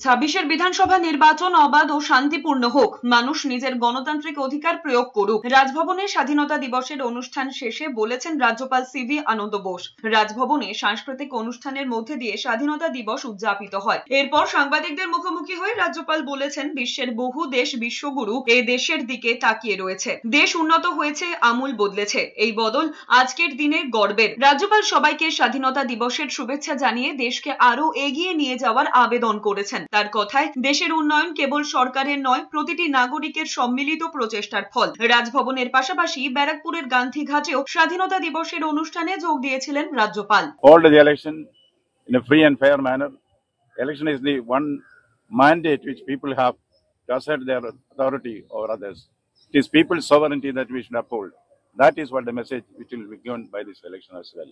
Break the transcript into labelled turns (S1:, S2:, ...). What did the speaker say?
S1: ছাব্বিশের বিধানসভা নির্বাচন অবাধ ও শান্তিপূর্ণ হোক, মানুষ নিজের গণতান্ত্রিক অধিকার প্রয়োগ করুক, রাজভবনে স্বাধীনতা দিবসের অনুষ্ঠান শেষে বলেছেন রাজ্যপাল সিভি আনন্দ বোস। রাজভবনে সাংস্কৃতিক অনুষ্ঠানের মধ্যে দিয়ে স্বাধীনতা দিবস উদযাপিত হয়। এরপর সাংবাদিকদের মুখোমুখি হয়ে রাজ্যপাল বলেছেন, বিশ্বের বহু দেশ বিশ্বগুরু এই দেশের দিকে তাকিয়ে রয়েছে। দেশ উন্নত হয়েছে, আমূল বদলেছে। এই বদল আজকের দিনে গর্বের। রাজ্যপাল সবাইকে স্বাধীনতা দিবসের শুভেচ্ছা জানিয়ে দেশকে আরো এগিয়ে নিয়ে যাওয়ার আবেদন করেছেন। তার কথায়, দেশের উন্নয়ন কেবল সরকারের নয়, প্রতিটি নাগরিকের সম্মিলিত প্রচেষ্টার ফল। রাজভবনের পাশাপাশি ব্যারাকপুরের গান্ধী ঘাটেও স্বাধীনতা দিবসের অনুষ্ঠানে যোগ দিয়েছিলেন রাজ্যপাল।
S2: Hold the election in a free and fair manner. Election is the one mandate which people have to assert their authority over others. It is people's sovereignty that we should uphold. That is what the message which will be given by this election as well.